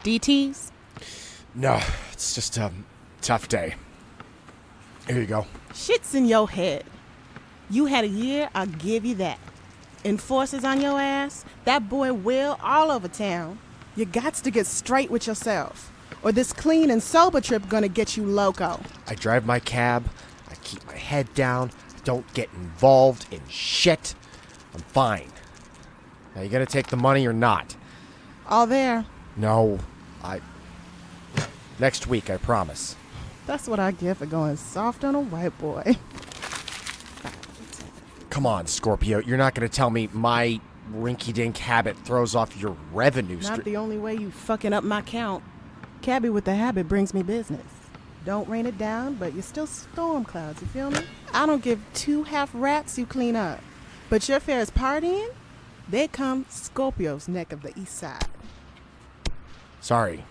DTs? No, it's just a tough day. Here you go. Shit's in your head. You had a year, I'll give you that. Enforcers on your ass, that boy Will all over town. You gots to get straight with yourself, or this clean and sober trip gonna get you loco. I drive my cab, I keep my head down, I don't get involved in shit. I'm fine. Now, you gonna take the money or not? All there. No, next week, I promise. That's what I get for going soft on a white boy. Come on, Scorpio, you're not gonna tell me my rinky-dink habit throws off your revenue stream. Not the only way you fucking up my count. Cabbie with the habit brings me business. Don't rain it down, but you're still storm clouds, you feel me? I don't give two half rats you clean up. But your fair is partying, they come Scorpio's neck of the east side. Sorry.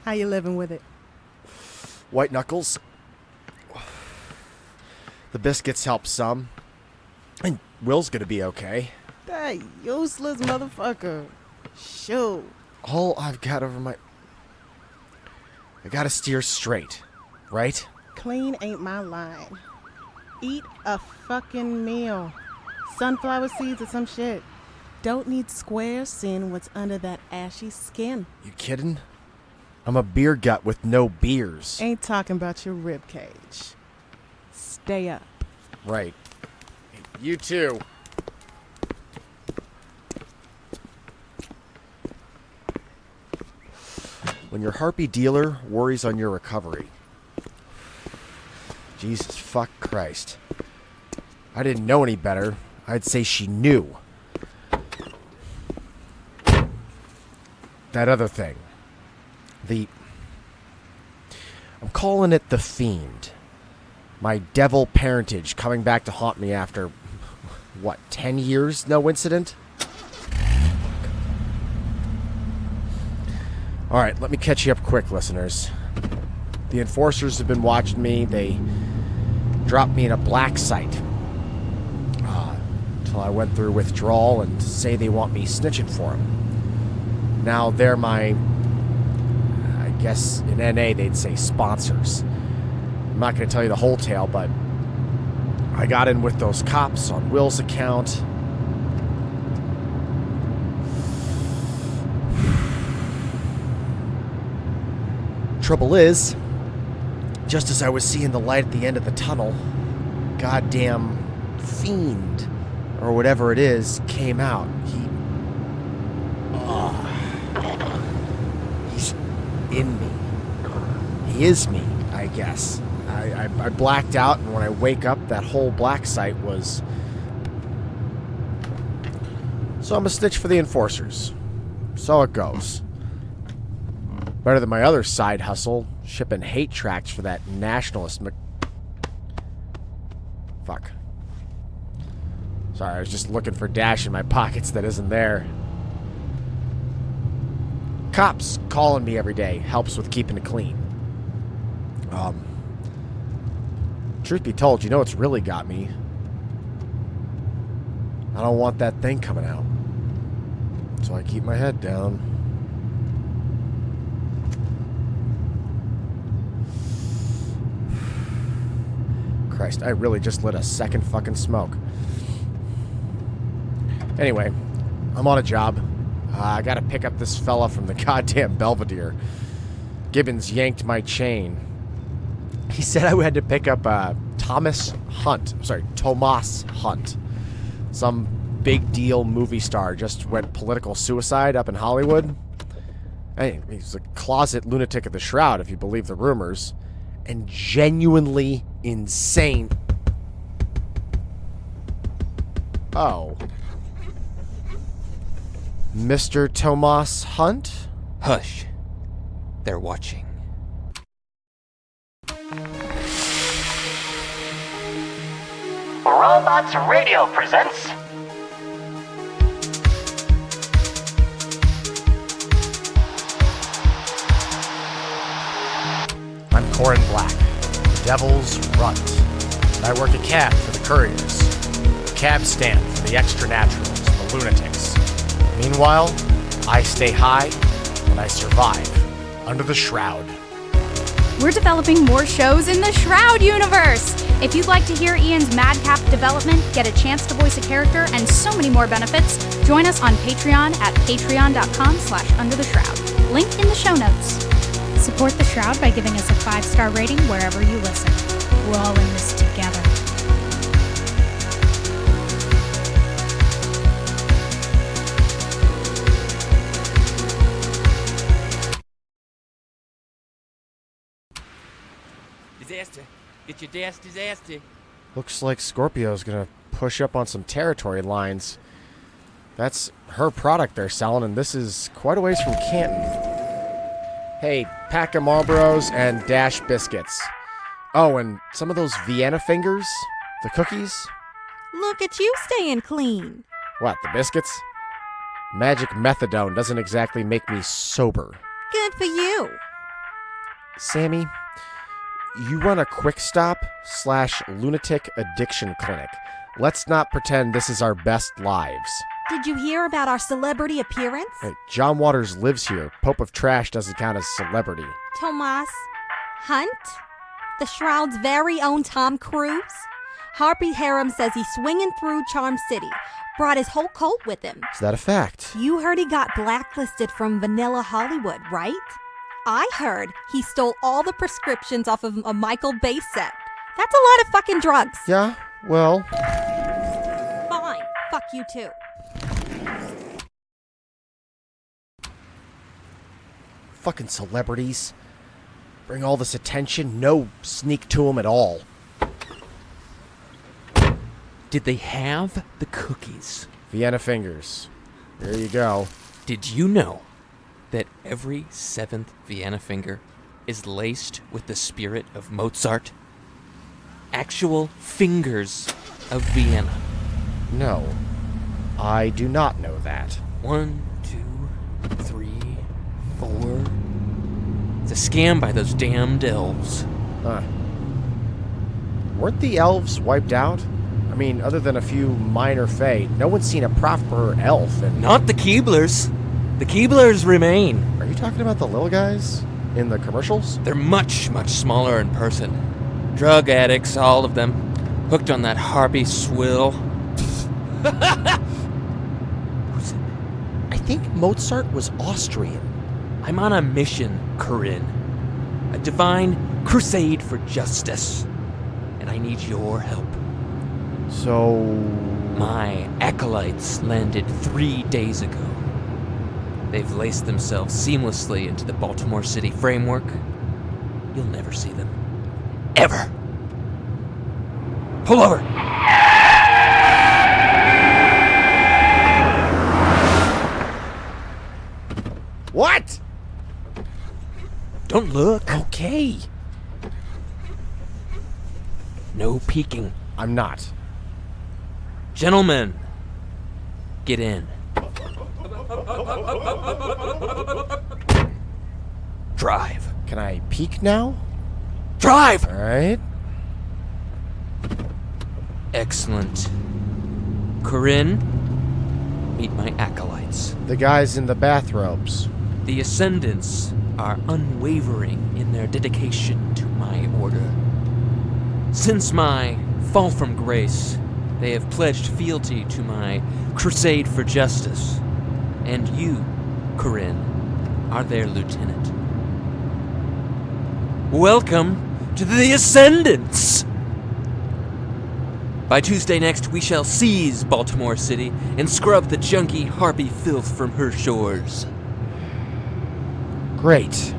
How you living with it? White knuckles. The biscuits help some. And Will's gonna be okay. That useless motherfucker. Shoot. All I've got over my... I gotta steer straight, right? Clean ain't my line. Eat a fucking meal. Sunflower seeds or some shit. Don't need squares seeing what's under that ashy skin. You kidding? I'm a beer gut with no beers. Ain't talking about your rib cage. Stay up. Right. You too. When your harpy dealer worries on your recovery. Jesus fuck Christ. I didn't know any better. I'd say she knew. That other thing. I'm calling it the Fiend. My devil parentage coming back to haunt me after, 10 years? No incident? Alright, let me catch you up quick, listeners. The enforcers have been watching me. They dropped me in a black site. Until I went through withdrawal and say they want me snitching for them. Now they're my... I guess in NA they'd say sponsors. I'm not going to tell you the whole tale, but I got in with those cops on Will's account. Trouble is, just as I was seeing the light at the end of the tunnel, goddamn Fiend, or whatever it is, came out. He's in me. He is me, I guess. I blacked out, and when I wake up, that whole black site was... So I'm a snitch for the enforcers. So it goes. Better than my other side hustle, shipping hate tracts for that nationalist Fuck. Sorry, I was just looking for Dash in my pockets that isn't there. Cops calling me every day helps with keeping it clean. Truth be told, you know what's really got me? I don't want that thing coming out. So I keep my head down. Christ, I really just lit a second fucking smoke. Anyway, I'm on a job. I gotta pick up this fella from the goddamn Belvedere. Gibbons yanked my chain. He said I had to pick up Tomas Hunt. Some big deal movie star just went political suicide up in Hollywood. Hey, he's a closet lunatic of the Shroud, if you believe the rumors. And genuinely insane. Oh. Mr. Tomas Hunt? Hush. They're watching. Robots Radio presents... I'm Corin Black, the Devil's Runt. And I work a cab for the Couriers. The cab stand for the extra naturals, the lunatics. Meanwhile, I stay high and I survive under the Shroud. We're developing more shows in the Shroud universe. If you'd like to hear Ian's madcap development, get a chance to voice a character, and so many more benefits, join us on Patreon at patreon.com/undertheshroud. Link in the show notes. Support the Shroud by giving us a 5-star rating wherever you listen. We're all in this together. Disaster. Get your disaster. Looks like Scorpio's gonna push up on some territory lines. That's her product they're selling, and this is quite a ways from Canton. Hey, pack of Marlboros and Dash biscuits. Oh, and some of those Vienna fingers? The cookies? Look at you staying clean. What, the biscuits? Magic methadone doesn't exactly make me sober. Good for you. Sammy, you run a quick stop/lunatic addiction clinic. Let's not pretend this is our best lives. Did you hear about our celebrity appearance? Hey, John Waters lives here. Pope of Trash doesn't count as celebrity. Tomas. Hunt? The Shroud's very own Tom Cruise? Harpy Harem says he's swinging through Charm City. Brought his whole cult with him. Is that a fact? You heard he got blacklisted from Vanilla Hollywood, right? I heard he stole all the prescriptions off of a Michael Bay set. That's a lot of fucking drugs. Yeah, well... Fine. Fuck you too. Fucking celebrities. Bring all this attention, no sneak to them at all. Did they have the cookies? Vienna fingers. There you go. Did you know that every 7th Vienna finger is laced with the spirit of Mozart? Actual fingers of Vienna. No, I do not know that. 1, 2, 3, 4. It's a scam by those damned elves. Weren't the elves wiped out? I mean, other than a few minor fae, no one's seen a proper elf and... Not the Keeblers. The Keeblers remain. Are you talking about the little guys in the commercials? They're much, much smaller in person. Drug addicts, all of them. Hooked on that harpy swill. Who's it? I think Mozart was Austrian. I'm on a mission, Corin. A divine crusade for justice. And I need your help. So... My acolytes landed 3 days ago. They've laced themselves seamlessly into the Baltimore City framework. You'll never see them. Ever. Pull over. What? Don't look. Okay. No peeking. I'm not. Gentlemen, get in. Drive. Can I peek now? Drive! Alright. Excellent. Corin, meet my acolytes. The guys in the bathrobes. The Ascendants are unwavering in their dedication to my order. Since my fall from grace, they have pledged fealty to my crusade for justice. And you, Corin, are their lieutenant. Welcome to the Ascendants! By Tuesday next, we shall seize Baltimore City and scrub the junkie harpy filth from her shores. Great.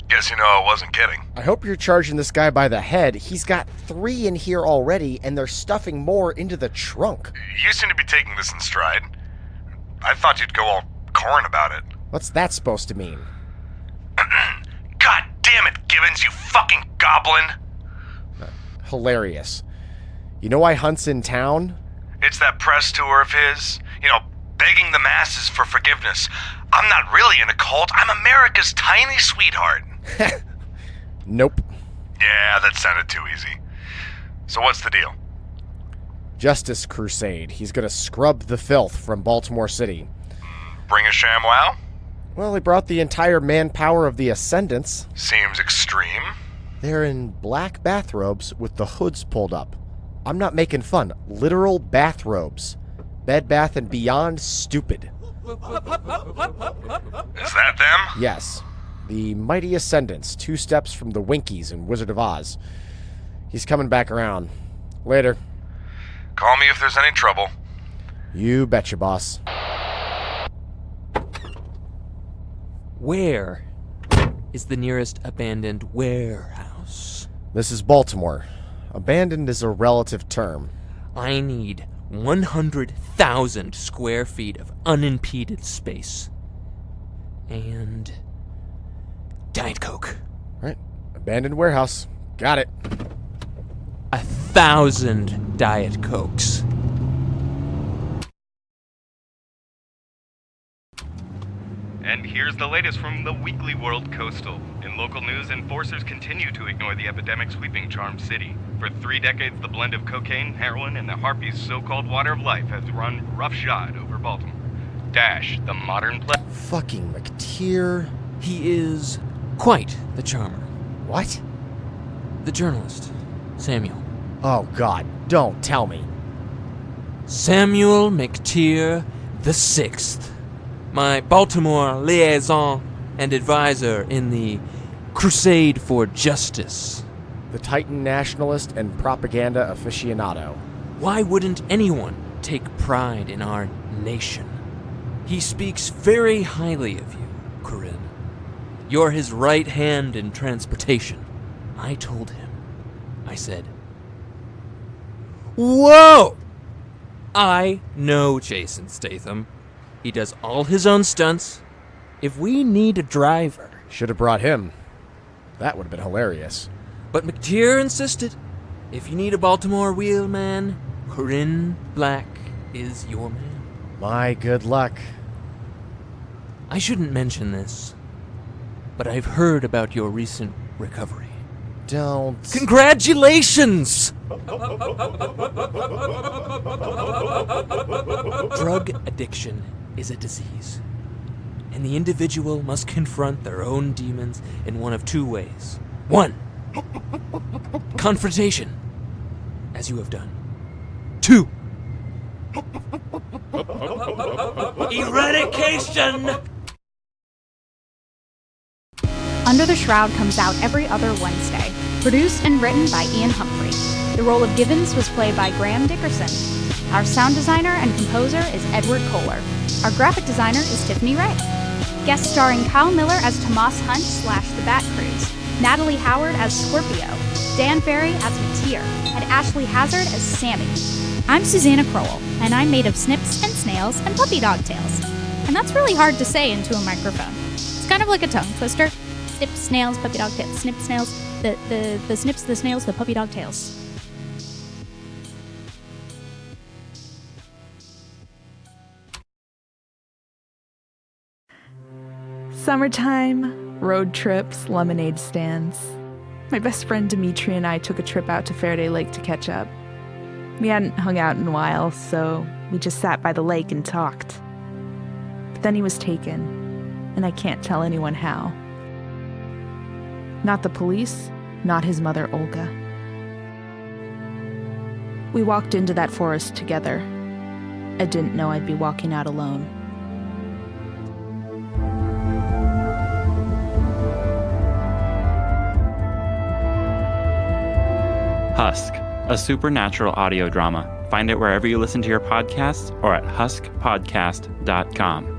Guess you know I wasn't kidding. I hope you're charging this guy by the head. He's got 3 in here already, and they're stuffing more into the trunk. You seem to be taking this in stride. I thought you'd go all Corin about it. What's that supposed to mean? God damn it, Gibbons, you fucking goblin! Hilarious. You know why Hunt's in town? It's that press tour of his. You know, begging the masses for forgiveness. I'm not really in a cult. I'm America's tiny sweetheart. Nope. Yeah, that sounded too easy. So what's the deal? Justice Crusade. He's gonna scrub the filth from Baltimore City. Bring a ShamWow? Well, he brought the entire manpower of the Ascendants. Seems extreme. They're in black bathrobes with the hoods pulled up. I'm not making fun. Literal bathrobes. Bed Bath & Beyond stupid. Is that them? Yes. The mighty Ascendants, 2 steps from the Winkies in Wizard of Oz. He's coming back around. Later. Call me if there's any trouble. You betcha, boss. Where is the nearest abandoned warehouse? This is Baltimore. Abandoned is a relative term. I need 100,000 square feet of unimpeded space. And Diet Coke. Right. Abandoned warehouse. Got it. 1,000 Diet Cokes. And here's the latest from the Weekly World Coastal. In local news, enforcers continue to ignore the epidemic sweeping Charm City. For 3 decades, the blend of cocaine, heroin, and the Harpy's so-called water of life has run roughshod over Baltimore. Dash, the modern Fucking McTeer. He is quite the charmer. What? The journalist, Samuel. Oh, God. Don't tell me. Samuel McTeer the Sixth. My Baltimore liaison and advisor in the crusade for justice. The Titan nationalist and propaganda aficionado. Why wouldn't anyone take pride in our nation? He speaks very highly of you, Corin. You're his right hand in transportation. I told him. I said, "Whoa! I know Jason Statham. He does all his own stunts. If we need a driver..." Should have brought him. That would have been hilarious. But McTeer insisted. If you need a Baltimore wheelman, Corin Black is your man. My good luck. I shouldn't mention this, but I've heard about your recent recovery. Don't. Congratulations! Drug addiction is a disease, and the individual must confront their own demons in one of 2 ways. 1, confrontation, as you have done. 2, eradication! Under the Shroud comes out every other Wednesday. Produced and written by Ian Humphrey. The role of Gibbons was played by Graham Dickerson. Our sound designer and composer is Edward Kohler. Our graphic designer is Tiffany Ray. Guest starring Kyle Miller as Tomas Hunt / The Bat Cruise, Natalie Howard as Scorpio, Dan Ferry as McTeer, and Ashley Hazard as Sammy. I'm Susanna Crowell, and I'm made of snips and snails and puppy dog tails. And that's really hard to say into a microphone. It's kind of like a tongue twister. Snip, snails, puppy dog tails. Snip, snails, the snips, the snails, the puppy dog tails. Summertime, road trips, lemonade stands. My best friend Dimitri and I took a trip out to Faraday Lake to catch up. We hadn't hung out in a while, so we just sat by the lake and talked. But then he was taken, and I can't tell anyone how. Not the police, not his mother Olga. We walked into that forest together. I didn't know I'd be walking out alone. Husk, a supernatural audio drama. Find it wherever you listen to your podcasts or at huskpodcast.com.